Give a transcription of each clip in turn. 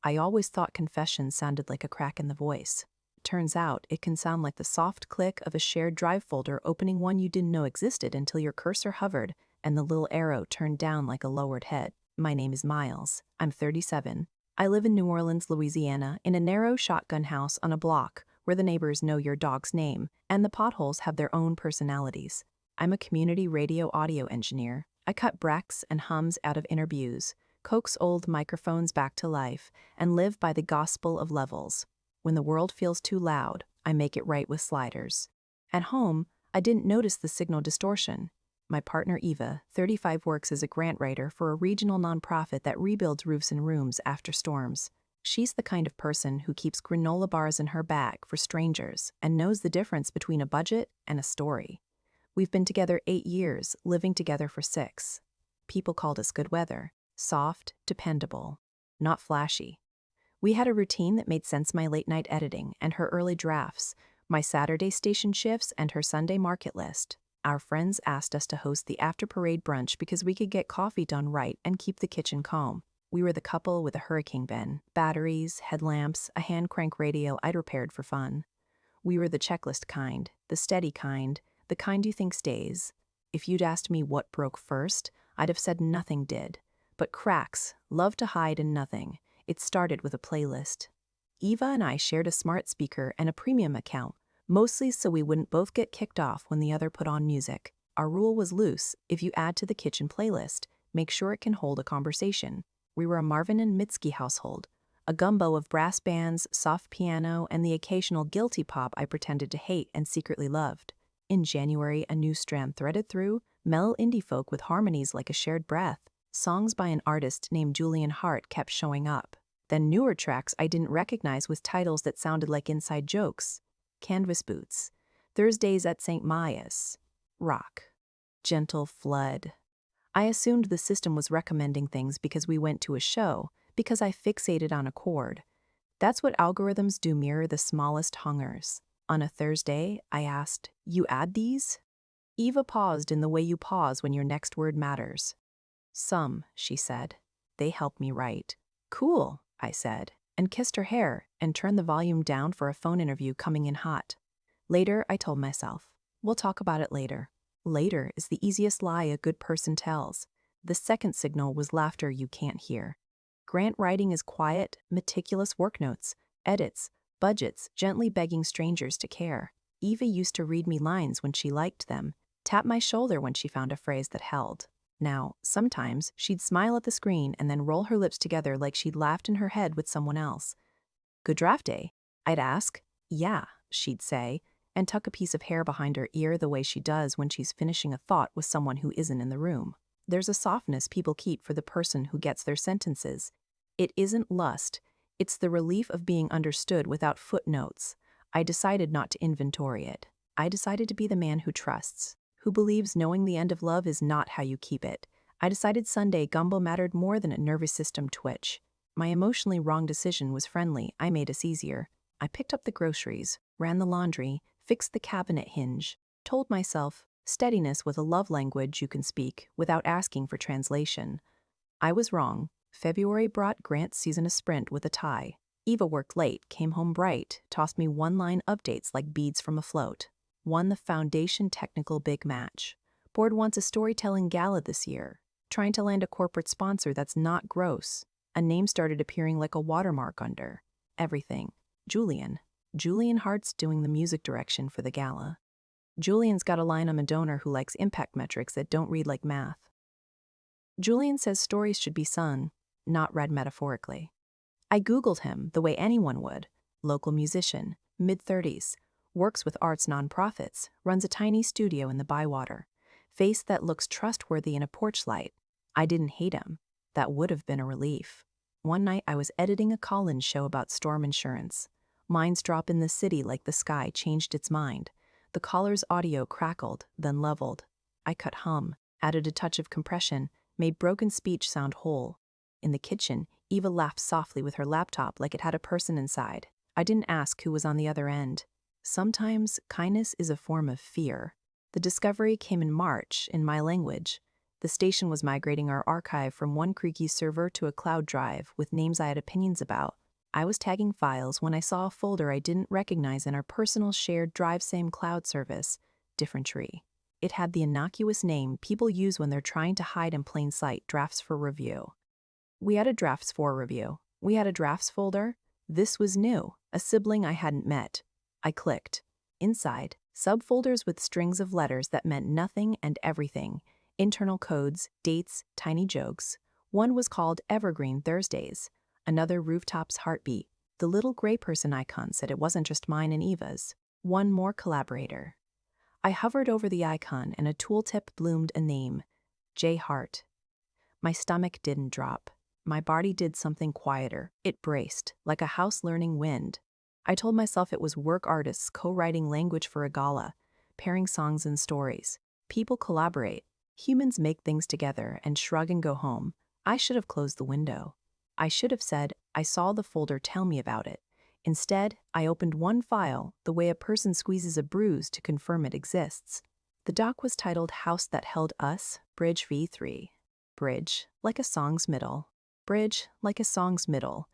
I always thought confession sounded like a crack in the voice. Turns out, it can sound like the soft click of a shared drive folder opening one you didn't know existed until your cursor hovered and the little arrow turned down like a lowered head. My name is Miles. I'm 37. I live in New Orleans, Louisiana, in a narrow shotgun house on a block where the neighbors know your dog's name and the potholes have their own personalities. I'm a community radio audio engineer. I cut brecks and hums out of interviews, coax old microphones back to life, and live by the gospel of levels. When the world feels too loud, I make it right with sliders. At home, I didn't notice the signal distortion. My partner Eva, 35, works as a grant writer for a regional nonprofit that rebuilds roofs and rooms after storms. She's the kind of person who keeps granola bars in her bag for strangers and knows the difference between a budget and a story. We've been together 8 years, living together for 6. People called us good weather, soft, dependable, not flashy. We had a routine that made sense: my late-night editing and her early drafts, my Saturday station shifts and her Sunday market list. Our friends asked us to host the after-parade brunch because we could get coffee done right and keep the kitchen calm. We were the couple with a hurricane bin, batteries, headlamps, a hand-crank radio I'd repaired for fun. We were the checklist kind, the steady kind, the kind you think stays. If you'd asked me what broke first, I'd have said nothing did. But cracks love to hide in nothing. It started with a playlist. Eva and I shared a smart speaker and a premium account, mostly so we wouldn't both get kicked off when the other put on music. Our rule was loose: if you add to the kitchen playlist, make sure it can hold a conversation. We were a Marvin and Mitski household, a gumbo of brass bands, soft piano, and the occasional guilty pop I pretended to hate and secretly loved. In January, a new strand threaded through, mellow indie folk with harmonies like a shared breath. Songs by an artist named Julian Hart kept showing up. Then newer tracks I didn't recognize with titles that sounded like inside jokes. Canvas Boots, Thursdays at St. Maya's, Rock, Gentle Flood. I assumed the system was recommending things because we went to a show, because I fixated on a chord. That's what algorithms do: mirror the smallest hungers. On a Thursday, I asked, "You add these?" Eva paused in the way you pause when your next word matters. "Some," she said. "They help me write." "Cool," I said, and kissed her hair and turned the volume down for a phone interview coming in hot. Later, I told myself, we'll talk about it later. Later is the easiest lie a good person tells. The second signal was laughter you can't hear. Grant writing is quiet, meticulous work notes, edits, budgets, gently begging strangers to care. Eva used to read me lines when she liked them, tap my shoulder when she found a phrase that held. Now, sometimes, she'd smile at the screen and then roll her lips together like she'd laughed in her head with someone else. "Good draft day?" I'd ask. "Yeah," she'd say, and tuck a piece of hair behind her ear the way she does when she's finishing a thought with someone who isn't in the room. There's a softness people keep for the person who gets their sentences. It isn't lust. It's the relief of being understood without footnotes. I decided not to inventory it. I decided to be the man who trusts, who believes knowing the end of love is not how you keep it. I decided Sunday gumbo mattered more than a nervous system twitch. My emotionally wrong decision was friendly. I made us easier. I picked up the groceries, ran the laundry, fixed the cabinet hinge, told myself, steadiness with a love language you can speak without asking for translation. I was wrong. February brought Grant's season a sprint with a tie. Eva worked late, came home bright, tossed me one-line updates like beads from a float. Won the foundation technical big match. Board wants a storytelling gala this year. Trying to land a corporate sponsor that's not gross. A name started appearing like a watermark under everything. Julian. Julian Hart's doing the music direction for the gala. Julian's got a line on a donor who likes impact metrics that don't read like math. Julian says stories should be sung, not read metaphorically. I Googled him the way anyone would. Local musician, mid-30s. Works with arts nonprofits, runs a tiny studio in the Bywater. Face that looks trustworthy in a porch light. I didn't hate him. That would have been a relief. One night I was editing a call-in show about storm insurance. Mines drop in the city like the sky changed its mind. The caller's audio crackled, then leveled. I cut hum, added a touch of compression, made broken speech sound whole. In the kitchen, Eva laughed softly with her laptop like it had a person inside. I didn't ask who was on the other end. Sometimes, kindness is a form of fear. The discovery came in March, in my language. The The station was migrating our archive from one creaky server to a cloud drive with names I had opinions about. I was tagging files when I saw a folder I didn't recognize in our personal shared drive, same cloud service, different tree. It had the innocuous name people use when they're trying to hide in plain sight, drafts for review. We had a drafts for review. We had a drafts folder. This was new, a sibling I hadn't met. I clicked. Inside, subfolders with strings of letters that meant nothing and everything. Internal codes, dates, tiny jokes. One was called Evergreen Thursdays. Another Rooftop's Heartbeat. The little gray person icon said it wasn't just mine and Eva's. One more collaborator. I hovered over the icon and a tooltip bloomed a name. J. Hart. My stomach didn't drop. My body did something quieter. It braced, like a house learning wind. I told myself it was work artists co-writing language for a gala, pairing songs and stories. People collaborate. Humans make things together and shrug and go home. I should have closed the window. I should have said, I saw the folder, tell me about it. Instead, I opened one file, the way a person squeezes a bruise to confirm it exists. The doc was titled House That Held Us, Bridge V3. Bridge, like a song's middle. Bridge, like a song's middle.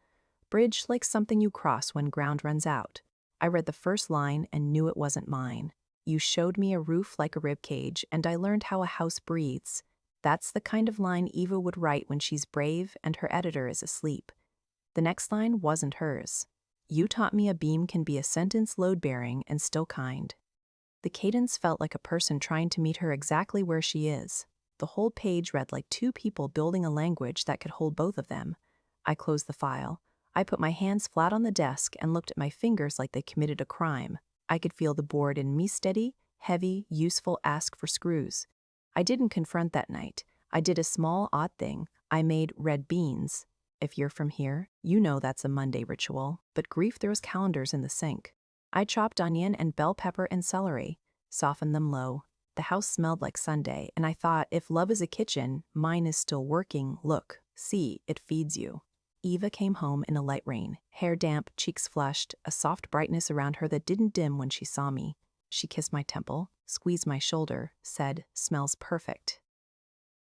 Bridge, like something you cross when ground runs out. I read the first line and knew it wasn't mine. You showed me a roof like a ribcage, and I learned how a house breathes. That's the kind of line Eva would write when she's brave and her editor is asleep. The next line wasn't hers. You taught me a beam can be a sentence load-bearing and still kind. The cadence felt like a person trying to meet her exactly where she is. The whole page read like two people building a language that could hold both of them. I closed the file. I put my hands flat on the desk and looked at my fingers like they committed a crime. I could feel the board in me steady, heavy, useful ask for screws. I didn't confront that night. I did a small, odd thing. I made red beans. If you're from here, you know that's a Monday ritual, but grief throws calendars in the sink. I chopped onion and bell pepper and celery, softened them low. The house smelled like Sunday, and I thought, if love is a kitchen, mine is still working. Look, see, it feeds you. Eva came home in a light rain, hair damp, cheeks flushed, a soft brightness around her that didn't dim when she saw me. She kissed my temple, squeezed my shoulder, said, "Smells perfect."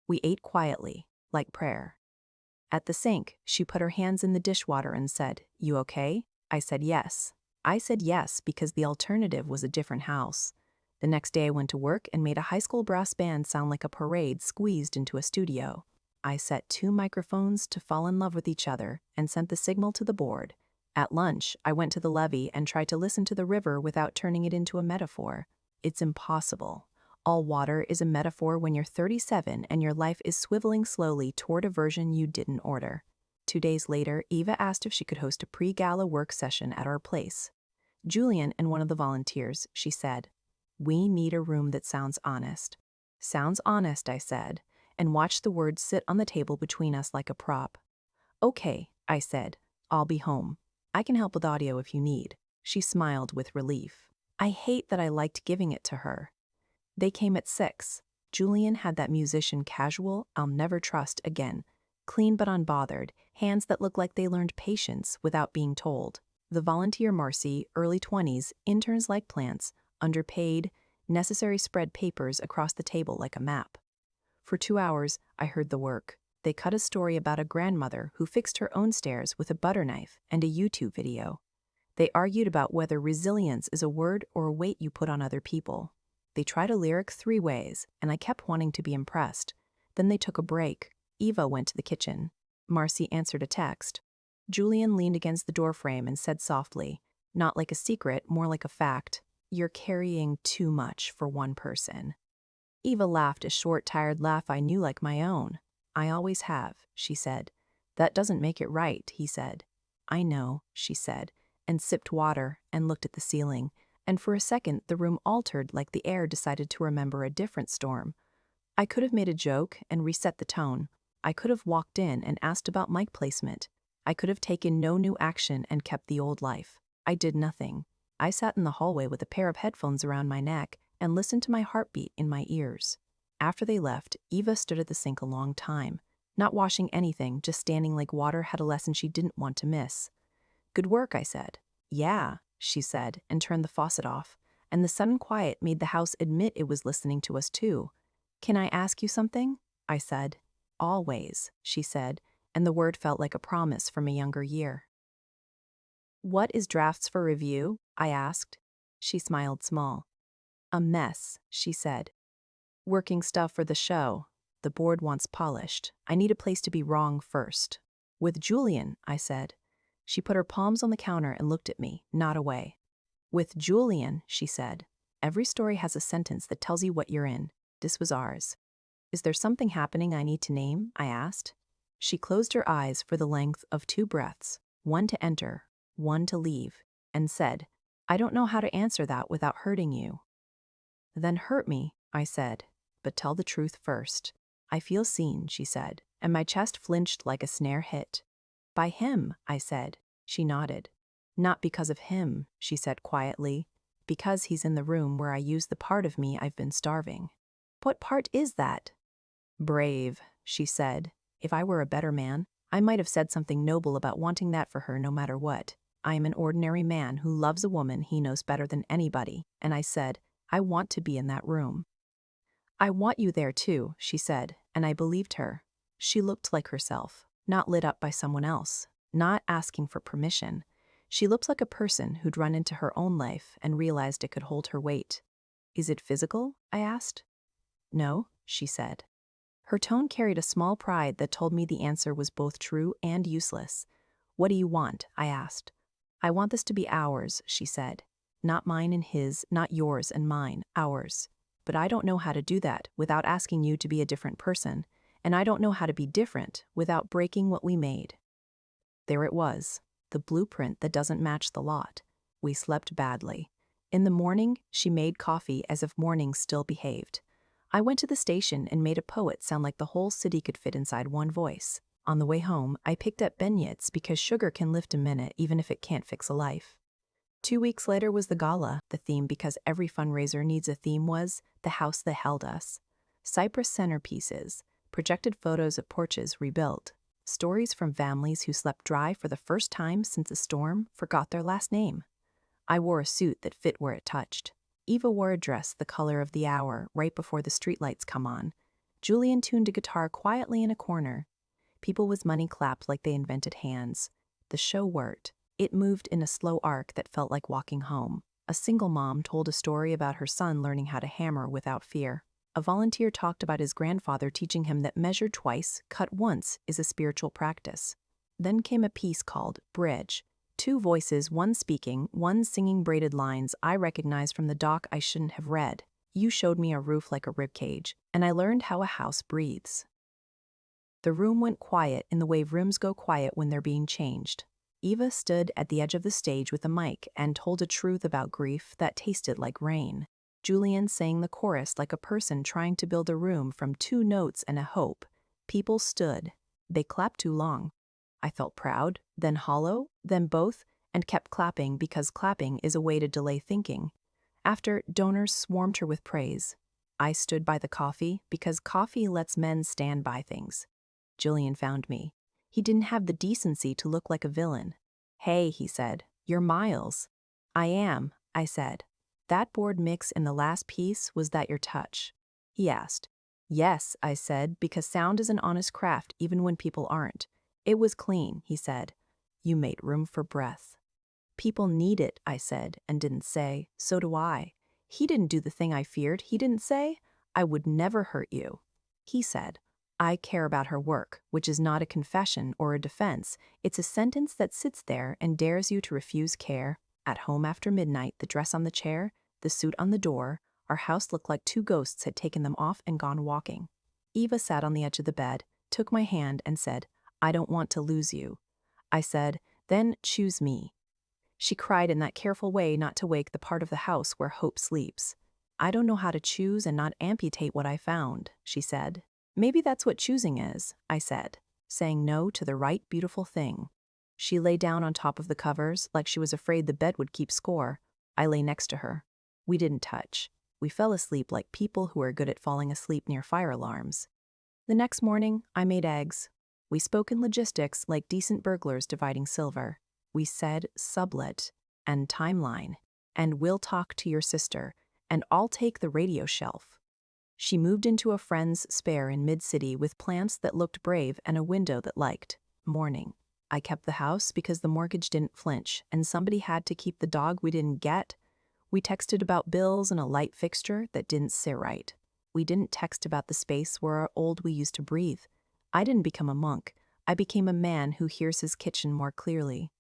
We ate quietly, like prayer. At the sink, she put her hands in the dishwater and said, "You okay?" I said yes. I said yes because the alternative was a different house. The next day I went to work and made a high school brass band sound like a parade squeezed into a studio. I set 2 microphones to fall in love with each other and sent the signal to the board. At lunch, I went to the levee and tried to listen to the river without turning it into a metaphor. It's impossible. All water is a metaphor when you're 37 and your life is swiveling slowly toward a version you didn't order. 2 days later, Eva asked if she could host a pre-gala work session at our place. Julian and one of the volunteers, she said, "We need a room that sounds honest." "Sounds honest," I said, and watched the words sit on the table between us like a prop. "Okay," I said, "I'll be home. I can help with audio if you need." She smiled with relief. I hate that I liked giving it to her. They came at 6. Julian had that musician casual, I'll never trust again. Clean but unbothered, hands that look like they learned patience without being told. The volunteer Marcy, early 20s, interns like plants, underpaid, necessary spread papers across the table like a map. For 2 hours, I heard the work. They cut a story about a grandmother who fixed her own stairs with a butter knife and a YouTube video. They argued about whether resilience is a word or a weight you put on other people. They tried a lyric 3 ways, and I kept wanting to be impressed. Then they took a break. Eva went to the kitchen. Marcy answered a text. Julian leaned against the doorframe and said softly, not like a secret, more like a fact, "You're carrying too much for one person." Eva laughed, a short, tired laugh I knew like my own. "I always have," she said. "That doesn't make it right," he said. "I know," she said, and sipped water and looked at the ceiling, and for a second the room altered like the air decided to remember a different storm. I could have made a joke and reset the tone. I could have walked in and asked about mic placement. I could have taken no new action and kept the old life. I did nothing. I sat in the hallway with a pair of headphones around my neck and listened to my heartbeat in my ears. After they left, Eva stood at the sink a long time, not washing anything, just standing like water had a lesson she didn't want to miss. "Good work," I said. "Yeah," she said, and turned the faucet off, and the sudden quiet made the house admit it was listening to us too. "Can I ask you something?" I said. Always, she said, and the word felt like a promise from a younger year. What is drafts for review? I asked. She smiled small. A mess, she said. Working stuff for the show. The board wants polished. I need a place to be wrong first. With Julian, I said. She put her palms on the counter and looked at me, not away. With Julian, she said. Every story has a sentence that tells you what you're in. This was ours. Is there something happening I need to name? I asked. She closed her eyes for the length of 2 breaths, one to enter, one to leave, and said, I don't know how to answer that without hurting you. Then hurt me, I said, but tell the truth first. I feel seen, she said, and my chest flinched like a snare hit. By him, I said. She nodded. Not because of him, she said quietly, because he's in the room where I use the part of me I've been starving. What part is that? Brave, she said. If I were a better man, I might have said something noble about wanting that for her no matter what. I am an ordinary man who loves a woman he knows better than anybody, and I said, I want to be in that room. I want you there too, she said, and I believed her. She looked like herself, not lit up by someone else, not asking for permission. She looked like a person who'd run into her own life and realized it could hold her weight. Is it physical? I asked. No, she said. Her tone carried a small pride that told me the answer was both true and useless. What do you want? I asked. I want this to be ours, she said. Not mine and his, not yours and mine, ours. But I don't know how to do that without asking you to be a different person, and I don't know how to be different without breaking what we made. There it was, the blueprint that doesn't match the lot. We slept badly. In the morning, she made coffee as if morning still behaved. I went to the station and made a poet sound like the whole city could fit inside one voice. On the way home, I picked up beignets because sugar can lift a minute even if it can't fix a life. 2 weeks later was the gala. The theme, because every fundraiser needs a theme, was The House That Held Us. Cypress centerpieces, projected photos of porches rebuilt, stories from families who slept dry for the first time since a storm forgot their last name. I wore a suit that fit where it touched. Eva wore a dress the color of the hour right before the streetlights come on. Julian tuned a guitar quietly in a corner. People with money clapped like they invented hands. The show worked. It moved in a slow arc that felt like walking home. A single mom told a story about her son learning how to hammer without fear. A volunteer talked about his grandfather teaching him that measure twice, cut once is a spiritual practice. Then came a piece called Bridge. 2 voices, one speaking, one singing braided lines I recognized from the doc I shouldn't have read. You showed me a roof like a ribcage, and I learned how a house breathes. The room went quiet in the way rooms go quiet when they're being changed. Eva stood at the edge of the stage with a mic and told a truth about grief that tasted like rain. Julian sang the chorus like a person trying to build a room from 2 notes and a hope. People stood. They clapped too long. I felt proud, then hollow, then both, and kept clapping because clapping is a way to delay thinking. After, donors swarmed her with praise. I stood by the coffee because coffee lets men stand by things. Julian found me. He didn't have the decency to look like a villain. Hey, he said, you're Miles. I am, I said. That board mix in the last piece, was that your touch? He asked. Yes, I said, because sound is an honest craft even when people aren't. It was clean, he said. You made room for breath. People need it, I said, and didn't say, so do I. He didn't do the thing I feared. He didn't say, I would never hurt you. He said, I care about her work, which is not a confession or a defense. It's a sentence that sits there and dares you to refuse care. At home after midnight, the dress on the chair, the suit on the door, our house looked like 2 ghosts had taken them off and gone walking. Eva sat on the edge of the bed, took my hand and said, I don't want to lose you. I said, then choose me. She cried in that careful way not to wake the part of the house where hope sleeps. I don't know how to choose and not amputate what I found, she said. Maybe that's what choosing is, I said, saying no to the right beautiful thing. She lay down on top of the covers like she was afraid the bed would keep score. I lay next to her. We didn't touch. We fell asleep like people who are good at falling asleep near fire alarms. The next morning, I made eggs. We spoke in logistics like decent burglars dividing silver. We said sublet and timeline, and we'll talk to your sister, and I'll take the radio shelf. She moved into a friend's spare in mid-city with plants that looked brave and a window that liked morning. I kept the house because the mortgage didn't flinch, and somebody had to keep the dog we didn't get. We texted about bills and a light fixture that didn't sit right. We didn't text about the space where our old we used to breathe. I didn't become a monk. I became a man who hears his kitchen more clearly.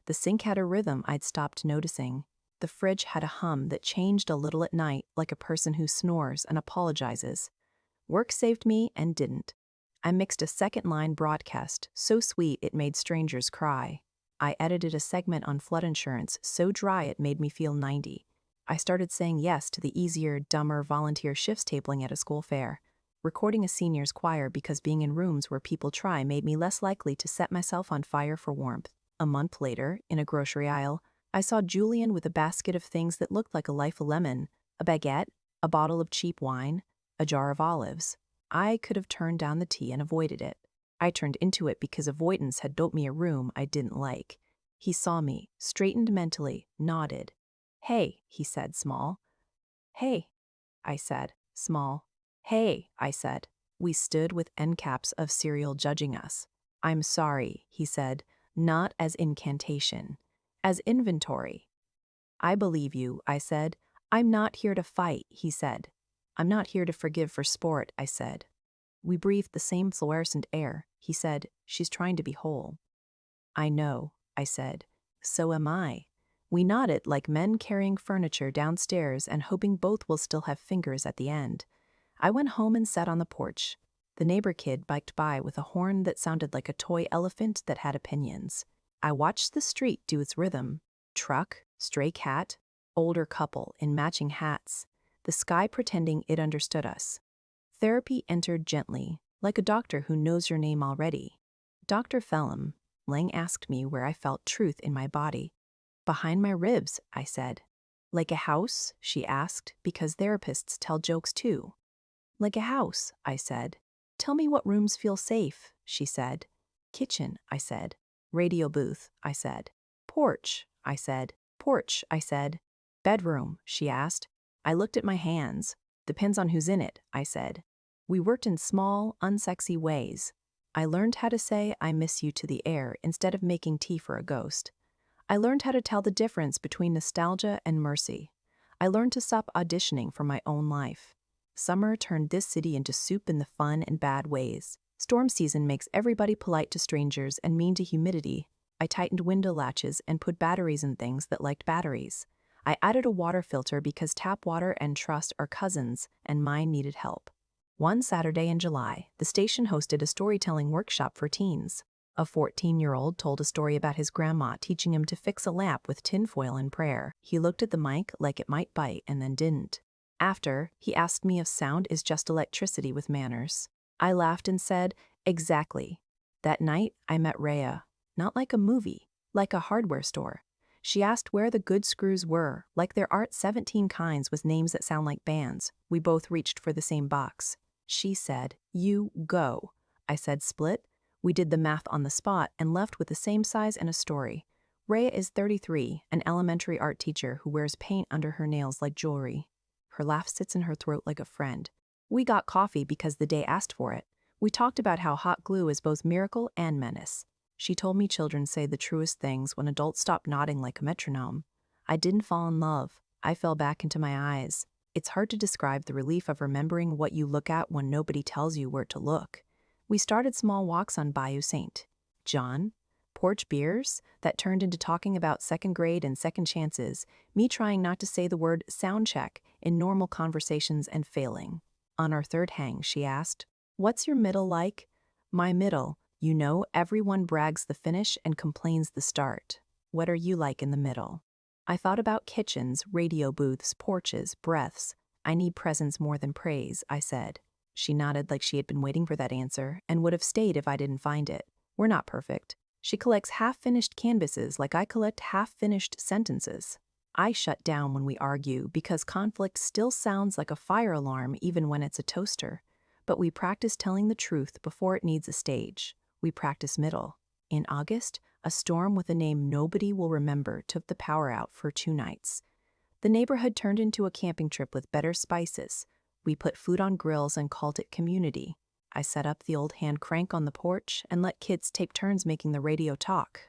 The sink had a rhythm I'd stopped noticing. The fridge had a hum that changed a little at night, like a person who snores and apologizes. Work saved me and didn't. I mixed a second-line broadcast, so sweet it made strangers cry. I edited a segment on flood insurance, so dry it made me feel 90. I started saying yes to the easier, dumber volunteer shifts tabling at a school fair. Recording a seniors choir because being in rooms where people try made me less likely to set myself on fire for warmth. A month later, in a grocery aisle, I saw Julian with a basket of things that looked like a life of lemon, a baguette, a bottle of cheap wine, a jar of olives. I could have turned down the tea and avoided it. I turned into it because avoidance had built me a room I didn't like. He saw me, straightened mentally, nodded. "Hey," he said, small. "Hey," I said, small. "Hey," I said. We stood with end caps of cereal judging us. "I'm sorry," he said, not as incantation, as inventory. "I believe you," I said. "I'm not here to fight," he said. "I'm not here to forgive for sport," I said. We breathed the same fluorescent air. He said, "She's trying to be whole." "I know," I said. "So am I." We nodded like men carrying furniture downstairs and hoping both will still have fingers at the end. I went home and sat on the porch. The neighbor kid biked by with a horn that sounded like a toy elephant that had opinions. I watched the street do its rhythm. Truck, stray cat, older couple in matching hats. The sky pretending it understood us. Therapy entered gently, like a doctor who knows your name already. "Dr. Phelan," Lang asked me where I felt truth in my body. "Behind my ribs," I said. "Like a house?" she asked, because therapists tell jokes too. "Like a house," I said. "Tell me what rooms feel safe," she said. "Kitchen," I said. "Radio booth," I said. "Porch," I said. "Porch," I said. "Bedroom," she asked. I looked at my hands. "Depends on who's in it," I said. We worked in small, unsexy ways. I learned how to say "I miss you" to the air instead of making tea for a ghost. I learned how to tell the difference between nostalgia and mercy. I learned to stop auditioning for my own life. Summer turned this city into soup in the fun and bad ways. Storm season makes everybody polite to strangers and mean to humidity. I tightened window latches and put batteries in things that liked batteries. I added a water filter because tap water and trust are cousins, and mine needed help. One Saturday in July, the station hosted a storytelling workshop for teens. A 14-year-old told a story about his grandma teaching him to fix a lamp with tinfoil and prayer. He looked at the mic like it might bite and then didn't. After, he asked me if sound is just electricity with manners. I laughed and said, "Exactly." That night, I met Rhea. Not like a movie, like a hardware store. She asked where the good screws were, like there aren't 17 kinds with names that sound like bands. We both reached for the same box. She said, "You go." I said, "Split." We did the math on the spot and left with the same size and a story. Rhea is 33, an elementary art teacher who wears paint under her nails like jewelry. Her laugh sits in her throat like a friend. We got coffee because the day asked for it. We talked about how hot glue is both miracle and menace. She told me children say the truest things when adults stop nodding like a metronome. I didn't fall in love. I fell back into my eyes. It's hard to describe the relief of remembering what you look at when nobody tells you where to look. We started small walks on Bayou St. John, porch beers that turned into talking about second grade and second chances, me trying not to say the word sound check in normal conversations and failing. On our third hang, she asked, "What's your middle like?" "My middle, you know, everyone brags the finish and complains the start. What are you like in the middle?" I thought about kitchens, radio booths, porches, breaths. "I need presence more than praise," I said. She nodded like she had been waiting for that answer and would have stayed if I didn't find it. We're not perfect. She collects half-finished canvases like I collect half-finished sentences. I shut down when we argue because conflict still sounds like a fire alarm even when it's a toaster. But we practice telling the truth before it needs a stage. We practice middle. In August, a storm with a name nobody will remember took the power out for 2 nights. The neighborhood turned into a camping trip with better spices. We put food on grills and called it community. I set up the old hand crank on the porch and let kids take turns making the radio talk.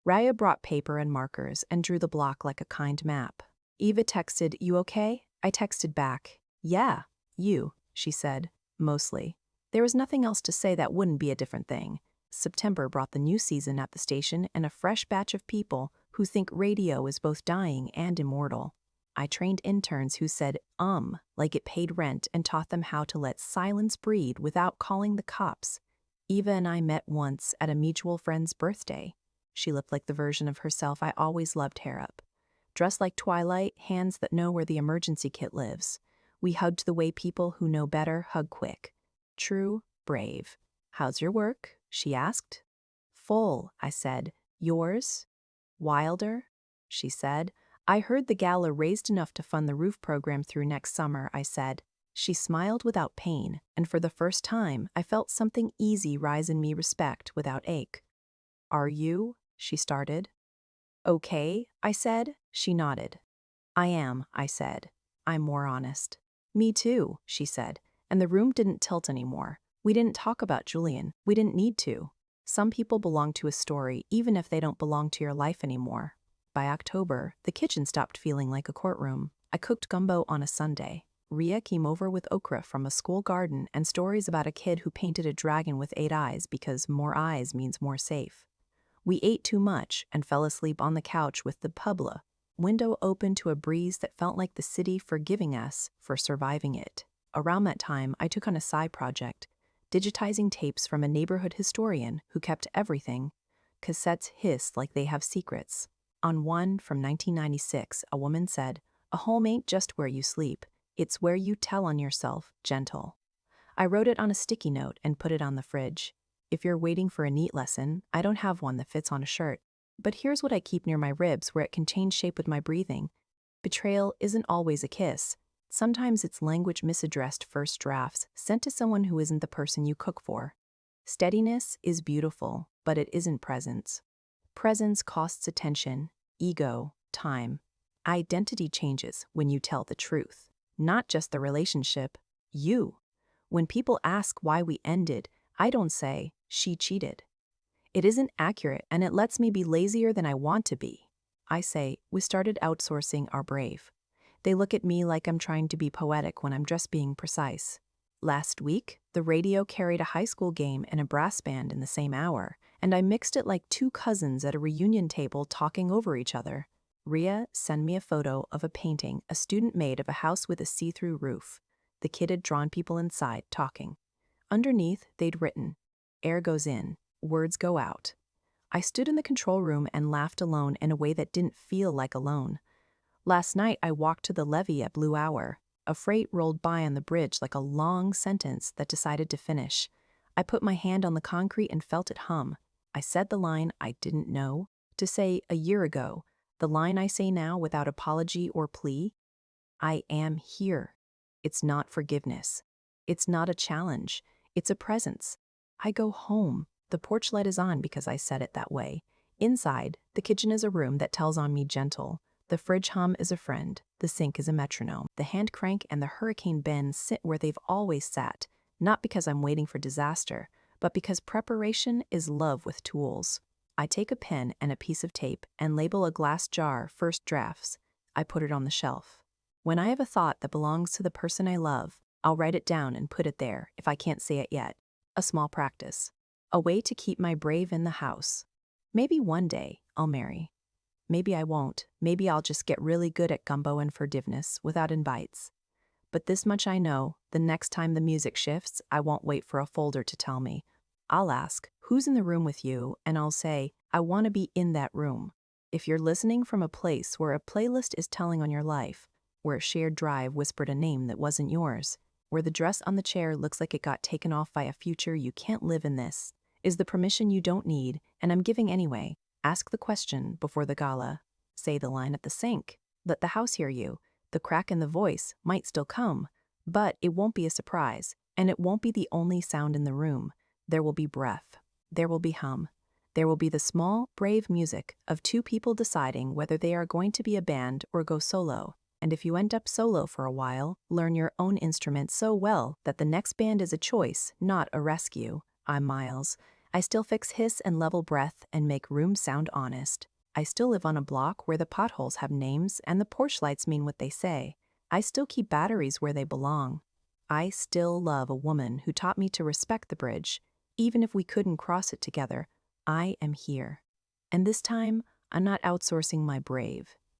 Raya brought paper and markers and drew the block like a kind map. Eva texted, "You okay?" I texted back, "Yeah, you," she said, mostly. There was nothing else to say that wouldn't be a different thing. September brought the new season at the station and a fresh batch of people who think radio is both dying and immortal. I trained interns who said, like it paid rent, and taught them how to let silence breathe without calling the cops. Eva and I met once at a mutual friend's birthday. She looked like the version of herself I always loved hair up. Dressed like Twilight, hands that know where the emergency kit lives. We hugged the way people who know better hug quick. True, brave. "How's your work?" she asked. "Full," I said. "Yours?" "Wilder," she said. "I heard the gala raised enough to fund the roof program through next summer," I said. She smiled without pain, and for the first time, I felt something easy rise in me, respect without ache. "Are you?" she started. "Okay," I said. She nodded. "I am," I said. "I'm more honest." "Me too," she said, and the room didn't tilt anymore. We didn't talk about Julian. We didn't need to. Some people belong to a story even if they don't belong to your life anymore. By October, the kitchen stopped feeling like a courtroom. I cooked gumbo on a Sunday. Ria came over with okra from a school garden and stories about a kid who painted a dragon with 8 eyes because more eyes means more safe. We ate too much and fell asleep on the couch with the public window open to a breeze that felt like the city forgiving us for surviving it. Around that time, I took on a side project, digitizing tapes from a neighborhood historian who kept everything. Cassettes hissed like they have secrets. On one from 1996, a woman said, "A home ain't just where you sleep, it's where you tell on yourself, gentle." I wrote it on a sticky note and put it on the fridge. If you're waiting for a neat lesson, I don't have one that fits on a shirt. But here's what I keep near my ribs where it can change shape with my breathing. Betrayal isn't always a kiss. Sometimes it's language misaddressed first drafts sent to someone who isn't the person you cook for. Steadiness is beautiful, but it isn't presence. Presence costs attention, ego, time. Identity changes when you tell the truth. Not just the relationship, you. When people ask why we ended, I don't say, "She cheated." It isn't accurate and it lets me be lazier than I want to be. I say, "We started outsourcing our brave." They look at me like I'm trying to be poetic when I'm just being precise. Last week, the radio carried a high school game and a brass band in the same hour, and I mixed it like two cousins at a reunion table talking over each other. Ria sent me a photo of a painting a student made of a house with a see-through roof. The kid had drawn people inside talking. Underneath, they'd written, "Air goes in, words go out." I stood in the control room and laughed alone in a way that didn't feel like alone. Last night, I walked to the levee at Blue Hour. A freight rolled by on the bridge like a long sentence that decided to finish. I put my hand on the concrete and felt it hum. I said the line I didn't know to say a year ago, the line I say now without apology or plea. I am here. It's not forgiveness. It's not a challenge. It's a presence. I go home. The porch light is on because I said it that way. Inside, the kitchen is a room that tells on me gentle. The fridge hum is a friend. The sink is a metronome. The hand crank and the hurricane bend sit where they've always sat, not because I'm waiting for disaster, but because preparation is love with tools. I take a pen and a piece of tape and label a glass jar first drafts. I put it on the shelf. When I have a thought that belongs to the person I love, I'll write it down and put it there if I can't say it yet. A small practice. A way to keep my brave in the house. Maybe one day I'll marry. Maybe I won't. Maybe I'll just get really good at gumbo and forgiveness without invites. But this much I know, the next time the music shifts, I won't wait for a folder to tell me. I'll ask, "Who's in the room with you?" And I'll say, "I want to be in that room." If you're listening from a place where a playlist is telling on your life, where a shared drive whispered a name that wasn't yours, where the dress on the chair looks like it got taken off by a future you can't live in, this is the permission you don't need, and I'm giving anyway. Ask the question before the gala. Say the line at the sink. Let the house hear you. The crack in the voice might still come, but it won't be a surprise, and it won't be the only sound in the room. There will be breath. There will be hum. There will be the small, brave music of two people deciding whether they are going to be a band or go solo. And if you end up solo for a while, learn your own instrument so well that the next band is a choice, not a rescue. I'm Miles. I still fix hiss and level breath and make rooms sound honest. I still live on a block where the potholes have names and the porch lights mean what they say. I still keep batteries where they belong. I still love a woman who taught me to respect the bridge. Even if we couldn't cross it together, I am here. And this time, I'm not outsourcing my brave.